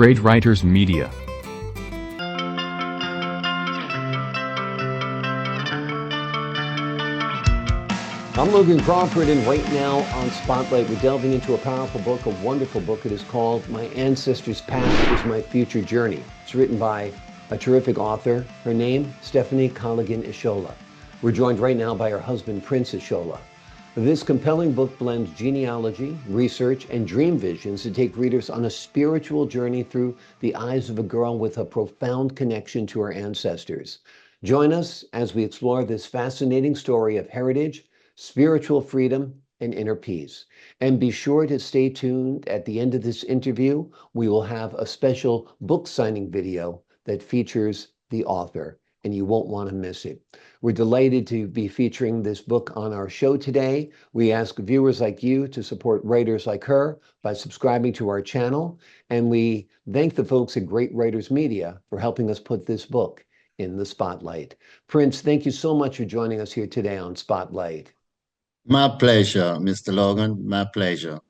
Great Writers Media. I'm Logan Crawford, and right now on Spotlight, we're delving into a powerful book, a wonderful book. It is called My Ancestor's Path is My Future Journey. It's written by a terrific author. Her name, Stephanie Colligan Ishola. We're joined right now by her husband, Prince Ishola. This compelling book blends genealogy, research, and dream visions to take readers on a spiritual journey through the eyes of a girl with a profound connection to her ancestors. Join us as we explore this fascinating story of heritage, spiritual freedom, and inner peace. And be sure to stay tuned. At the end of this interview, we will have a special book signing video that features the author, and you won't want to miss it. We're delighted to be featuring this book on our show today. We ask viewers like you to support writers like her by subscribing to our channel, and we thank the folks at Great Writers Media for helping us put this book in the spotlight. Prince, thank you so much for joining us here today on Spotlight. My pleasure, Mr. Logan. My pleasure.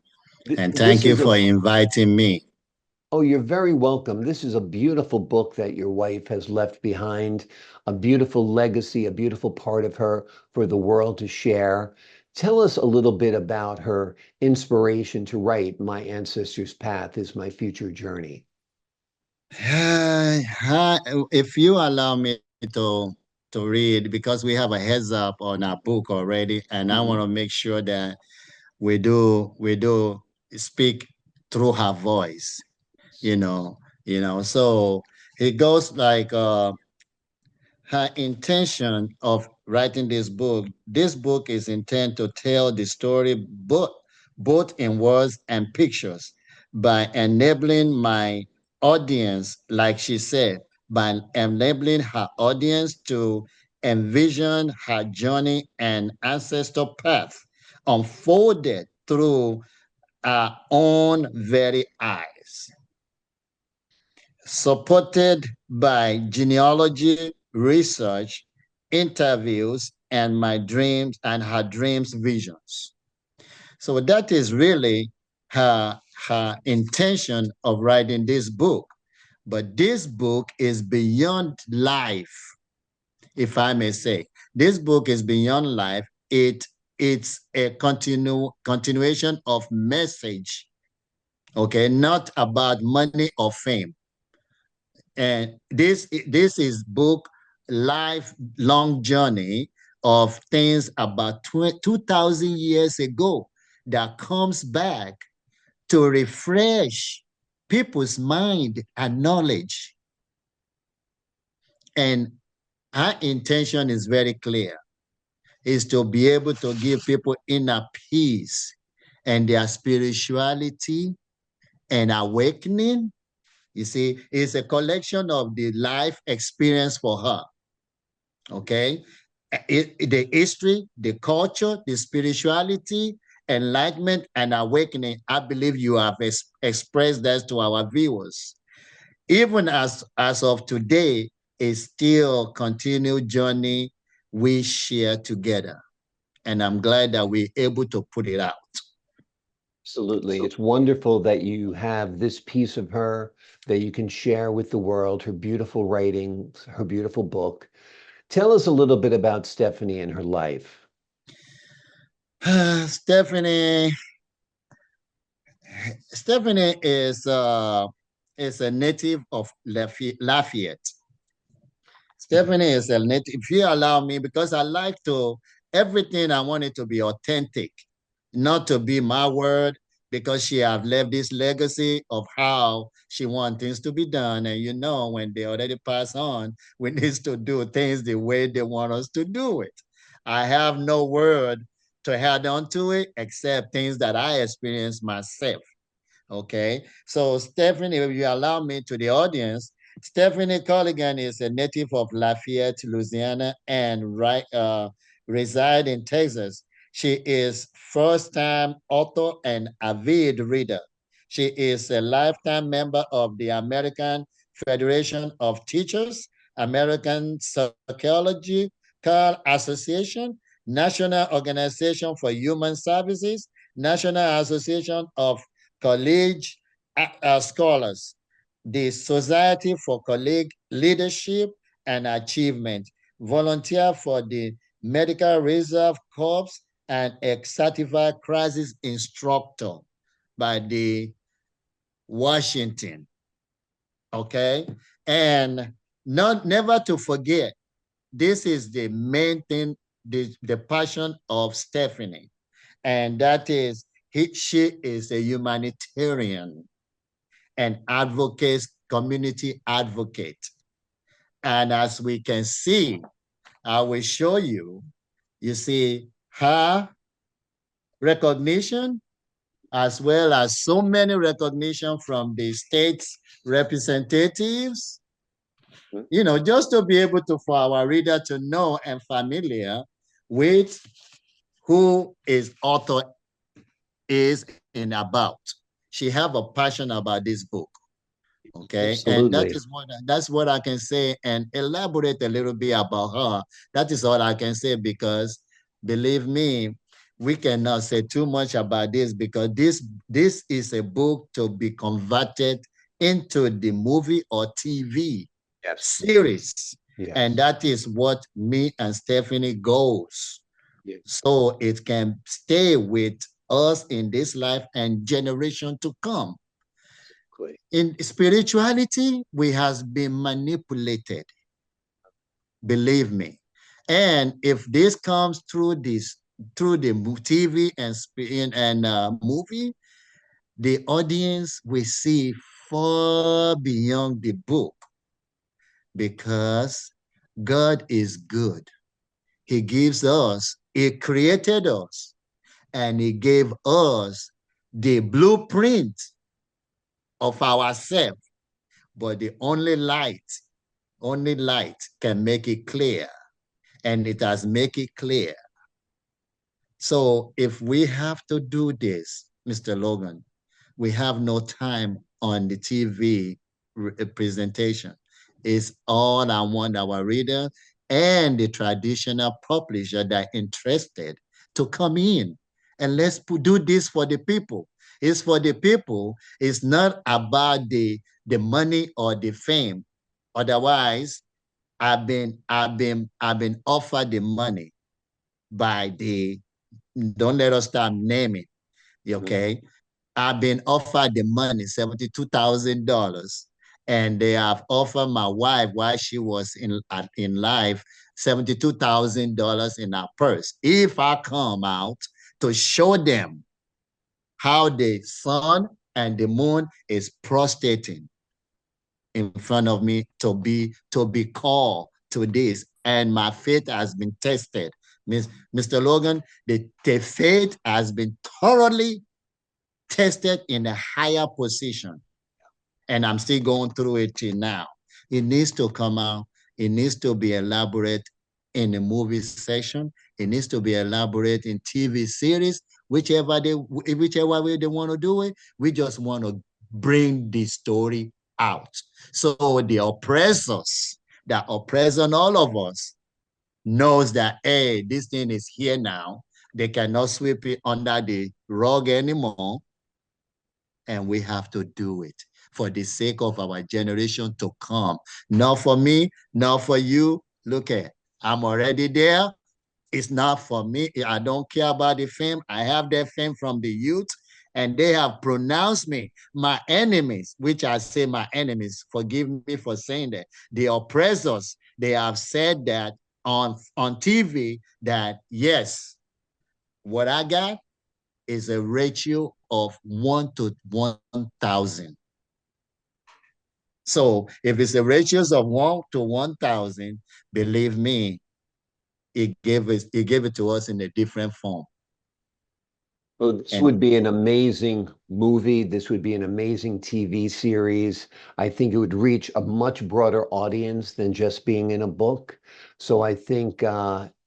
And This thank you is for inviting me. Oh, you're very welcome. This is a beautiful book that your wife has left behind, a beautiful legacy, a beautiful part of her for the world to share. Tell us a little bit about her inspiration to write My Ancestor's Path is My Future Journey. If you allow me to read, because we have a heads up on our book already, and I want to make sure that we do speak through her voice, you know, So it goes like her intention of writing this book. This book is intended to tell the story both in words and pictures by enabling my audience, like she said, by enabling her audience to envision her journey and ancestor path unfolded through our own very eyes, supported by genealogy, research, interviews, and my dreams and her dreams visions. So that is really her intention of writing this book. But this book is beyond life, if I may say. This book is beyond life. It's a continuation of message, okay, not about money or fame. And this is book lifelong journey of things about 2,000 years ago that comes back to refresh people's mind and knowledge. And our intention is very clear, is to be able to give people inner peace and their spirituality and awakening. You see, it's a collection of the life experience for her. Okay? The history, the culture, the spirituality, enlightenment, and awakening. I believe you have expressed that to our viewers. Even as of today, it's still continued journey we share together. And I'm glad that we're able to put it out. Absolutely. It's wonderful that you have this piece of her that you can share with the world, her beautiful writings, her beautiful book. Tell us a little bit about Stephanie and her life. Stephanie is a native of Lafayette. Stephanie is a native. If you allow me, because I like to, everything I want it to be authentic, not to be my word, because she have left this legacy of how she wants things to be done. And when they already pass on, we need to do things the way they want us to do it. I have no word to add on to it except things that I experienced myself. Okay. So Stephanie, if you allow me, to the audience, Stephanie Colligan is a native of Lafayette, Louisiana, and reside in Texas. She is first-time author and avid reader. She is a lifetime member of the American Federation of Teachers, American Psychological Association, National Organization for Human Services, National Association of College Scholars, the Society for Colleague Leadership and Achievement, volunteer for the Medical Reserve Corps, and a certified crisis instructor by the Washington. Okay. And not never to forget, this is the main thing, the passion of Stephanie. And that is she is a humanitarian and advocate, community advocate. And as we can see, I will show you, you see her recognition as well as so many recognition from the state's representatives, you know, just to be able to, for our reader to know and familiar with who is author is in about. She have a passion about this book. Okay. And Absolutely. that's what I can say, and elaborate a little bit about her. That is all I can say, because believe me, we cannot say too much about this, because this is a book to be converted into the movie or TV series. Yes. And that is what me and Stephanie goes. Yes. So it can stay with us in this life and generation to come. In spirituality, we has been manipulated, believe me. And if this comes through the TV and movie, the audience will see far beyond the book, because God is good. He gives us, he created us, and he gave us the blueprint of ourselves. But the only light can make it clear, and it has made it clear. So if we have to do this, Mr. Logan, we have no time on the TV presentation. It's all I want our reader and the traditional publisher that are interested to come in, and let's do this for the people. It's for the people. It's not about the money or the fame. Otherwise, I've been offered the money by the, don't let us start naming, okay? I've been offered the money, $72,000, and they have offered my wife while she was in life $72,000 in her purse. If I come out to show them how the sun and the moon is prostrating in front of me to be called to this, and my faith has been tested. Mr. Logan, the faith has been thoroughly tested in a higher position, and I'm still going through it till now. It needs to come out. It needs to be elaborate in the movie section. It needs to be elaborate in TV series, whichever way they want to do it. We just want to bring the story out. So the oppressors that oppress on all of us knows that, hey, this thing is here now. They cannot sweep it under the rug anymore. And we have to do it for the sake of our generation to come. Not for me, not for you. Look at, I'm already there. It's not for me. I don't care about the fame. I have that fame from the youth, and they have pronounced me my enemies, which I say my enemies. Forgive me for saying that. The oppressors, they have said that on TV that, yes, what I got is a ratio of 1 to 1,000. So if it's a ratios of 1 to 1,000, believe me, it gave it to us in a different form. Well, this would be an amazing movie. This would be an amazing TV series. I think it would reach a much broader audience than just being in a book. So I think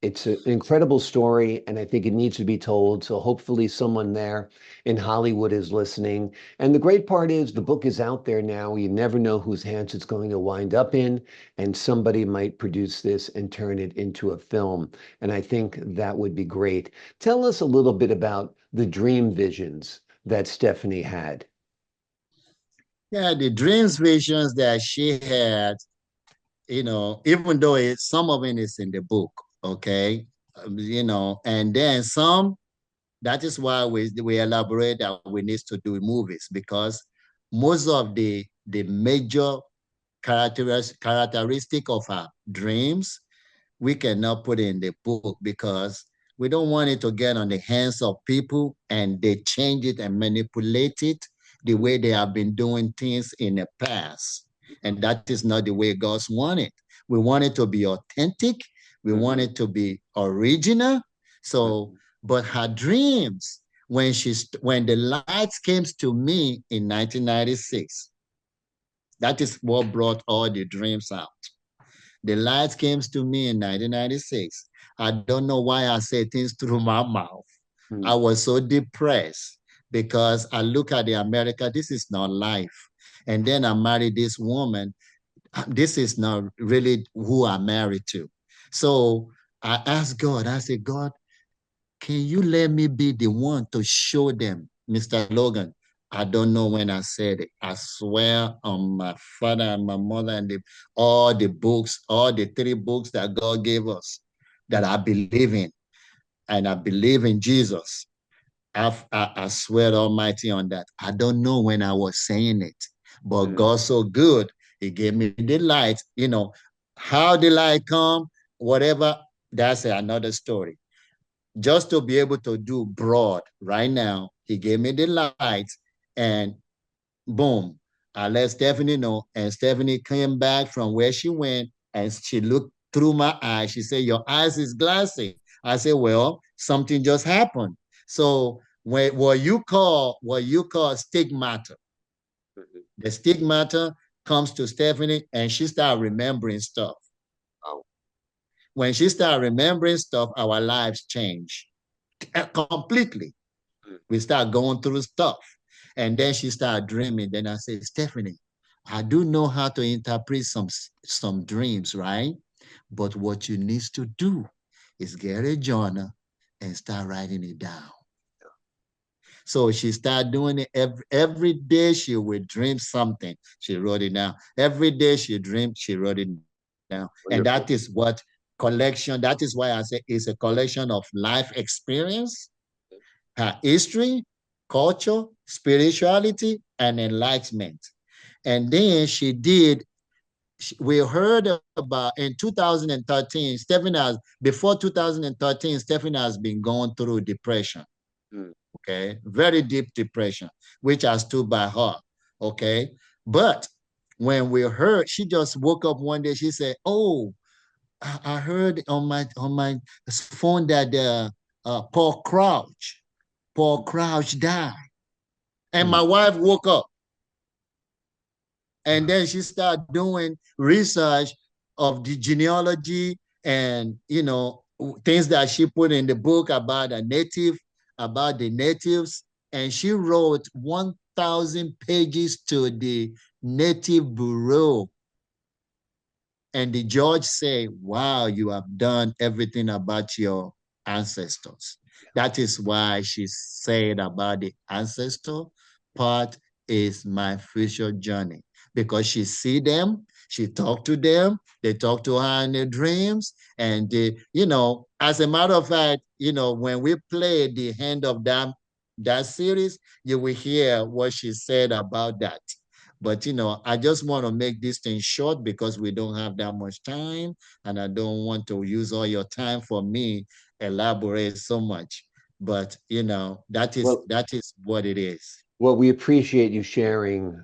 it's an incredible story, and I think it needs to be told. So hopefully someone there in Hollywood is listening. And the great part is the book is out there now. You never know whose hands it's going to wind up in, and somebody might produce this and turn it into a film. And I think that would be great. Tell us a little bit about the dream visions that Stephanie had. Yeah, the dreams visions that she had, even though some of it is in the book, okay, and then some. That is why we elaborate that we need to do movies, because most of the major characteristic of our dreams we cannot put in the book, because we don't want it to get on the hands of people and they change it and manipulate it the way they have been doing things in the past. And that is not the way God's want it. We want it to be authentic. We want it to be original. So, but her dreams, when the lights came to me in 1996, that is what brought all the dreams out. The light came to me in 1996. I don't know why I say things through my mouth. I was so depressed because I look at the America, this is not life. And then I married this woman. This is not really who I'm married to. So I asked God, I said, God, can you let me be the one to show them, Mr. Logan? I don't know when I said it. I swear on my father and my mother and all the books, all the 3 books that God gave us that I believe in. And I believe in Jesus. I swear Almighty on that. I don't know when I was saying it, but God's so good. He gave me the light. How the light come, whatever, that's another story. Just to be able to do broad right now, he gave me the light, and boom, I let Stephanie know. And Stephanie came back from where she went and she looked through my eyes. She said, your eyes is glassy. I said, well, something just happened. So what you call stigmata, the stigmata comes to Stephanie and she started remembering stuff. When she started remembering stuff, our lives change completely. We start going through stuff. And then she started dreaming. Then I said, Stephanie, I do know how to interpret some dreams, right? But what you need to do is get a journal and start writing it down. So she started doing it every day. She would dream something. She wrote it down. Every day she dreamed, she wrote it down. And that is what collection, that is why I say it's a collection of life experience, her history, culture, spirituality, and enlightenment. And then we heard about in 2013, before 2013, Stephen has been going through depression. Okay, very deep depression, which I stood by her. Okay, but when we heard, she just woke up one day. She said, "Oh, I heard on my phone that Paul Crouch died," and my wife woke up, and then she started doing research of the genealogy and things that she put in the book about the natives, and she wrote 1,000 pages to the Native Bureau. And the judge said, wow, you have done everything about your ancestors. That is why she said about the ancestor part is my future journey, because she see them, she talk to them, they talk to her in their dreams. And as a matter of fact, when we play the end of that series, you will hear what she said about that. But I just want to make this thing short because we don't have that much time, and I don't want to use all your time for me elaborate so much. But that is what it is. Well, we appreciate you sharing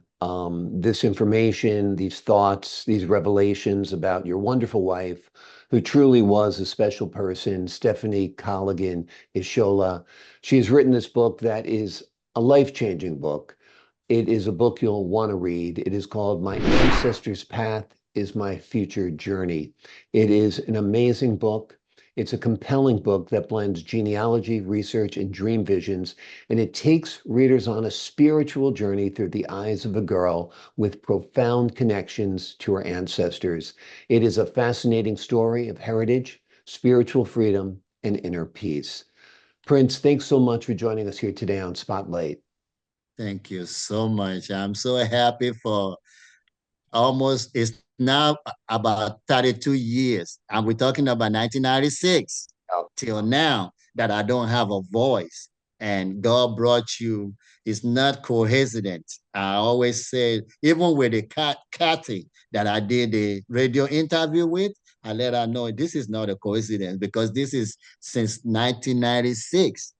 this information, these thoughts, these revelations about your wonderful wife, who truly was a special person, Stephanie Colligan Ishola. She has written this book that is a life-changing book. It is a book you'll want to read. It is called My Ancestor's Path is My Future Journey. It is an amazing book. It's a compelling book that blends genealogy, research, and dream visions, and it takes readers on a spiritual journey through the eyes of a girl with profound connections to her ancestors. It is a fascinating story of heritage, spiritual freedom, and inner peace. Prince, thanks so much for joining us here today on Spotlight. Thank you so much. I'm so happy for it's now about 32 years. And we're talking about 1996 Oh, till now that I don't have a voice. And God brought you. It's not coincidence. I always say, even with the Kathy that I did the radio interview with, I let her know this is not a coincidence because this is since 1996.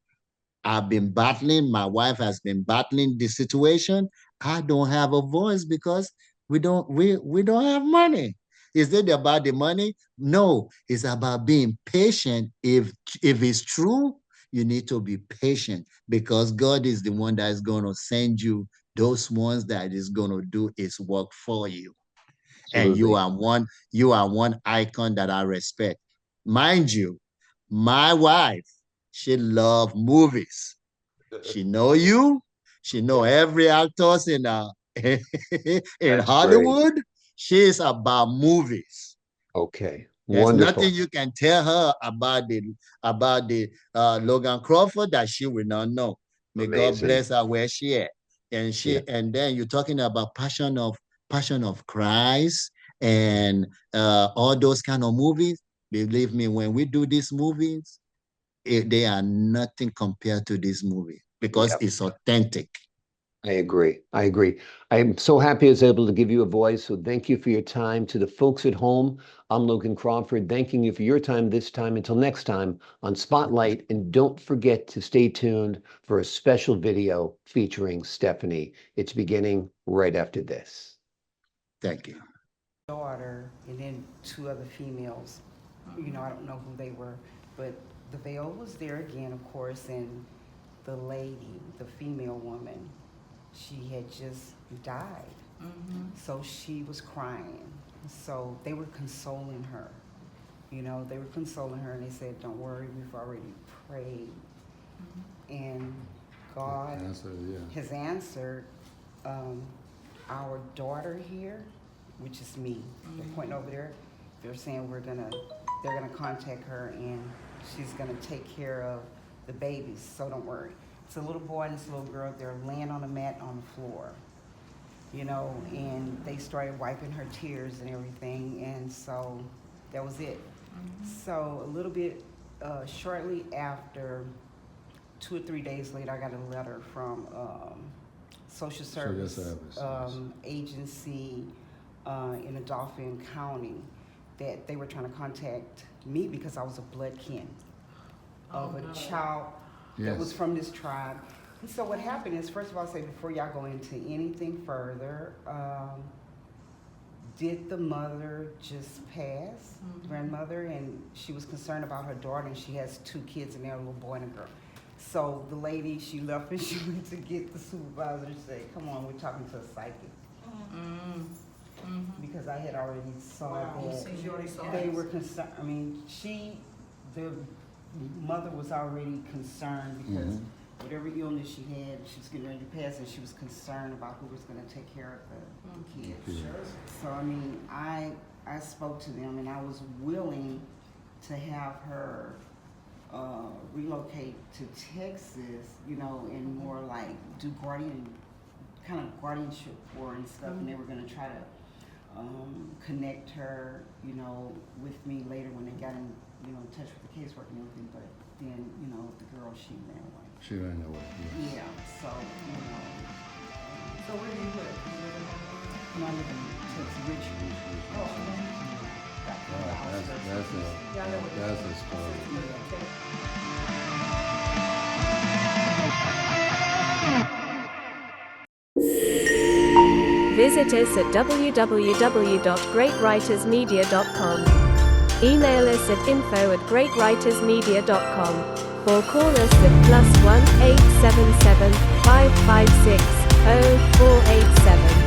I've been battling, my wife has been battling the situation. I don't have a voice because we don't have money. Is it about the money? No, it's about being patient. If it's true, you need to be patient because God is the one that is going to send you those ones that is going to do his work for you. And absolutely. you are one icon that I respect. Mind you, my wife, she love movies. She know you. She know Yeah, every actors in in that's great. Hollywood. She's about movies. Okay, There's wonderful. nothing you can tell her about the Logan Crawford that she will not know. May God Amazing. bless her where she at. Yeah, And then you're talking about Passion of Christ and all those kind of movies. Believe me, when we do these movies, they are nothing compared to this movie because yeah. it's authentic. I agree. I agree. I'm so happy I was able to give you a voice. So thank you for your time. To the folks at home, I'm Logan Crawford, thanking you for your time this time. Until next time on Spotlight. And don't forget to stay tuned for a special video featuring Stephanie. It's beginning right after this. Thank you. Daughter and then two other females. I don't know who they were, but the veil was there again, of course, and the lady, the female woman, she had just died. So she was crying. So they were consoling her. They were consoling her and they said, "Don't worry, we've already prayed." And God has answered our daughter here, which is me. They're pointing over there. They're saying they're gonna contact her and she's gonna take care of the babies. So don't worry. It's a little boy and this little girl. They're laying on a mat on the floor, and they started wiping her tears and everything. And so that was it. So a little bit shortly after, 2 or 3 days later, I got a letter from social service agency in Dauphin County that they were trying to contact me because I was a blood kin of a child that was from this tribe. And so what happened is, first of all, I say before y'all go into anything further, did the mother just pass, grandmother, and she was concerned about her daughter, and she has 2 kids, and they're a little boy and a girl. So the lady, she left and she went to get the supervisor and say, "Come on, we're talking to a psychic." Because I had already saw that they were concerned. I mean, the mother was already concerned because whatever illness she had, she was getting ready to pass, and she was concerned about who was going to take care of the kids. So I mean, I spoke to them, and I was willing to have her relocate to Texas, and more like do guardianship for and stuff, and they were going to try to connect her, with me later when they got in, touch with the caseworker and everything. But then, the girl, she ran away. She ran away. Yeah. So, So where do you live? I live in Texas, Richmond. That's a story. Visit us at www.greatwritersmedia.com. Email us at info@greatwritersmedia.com or call us at +1 877 556 0487.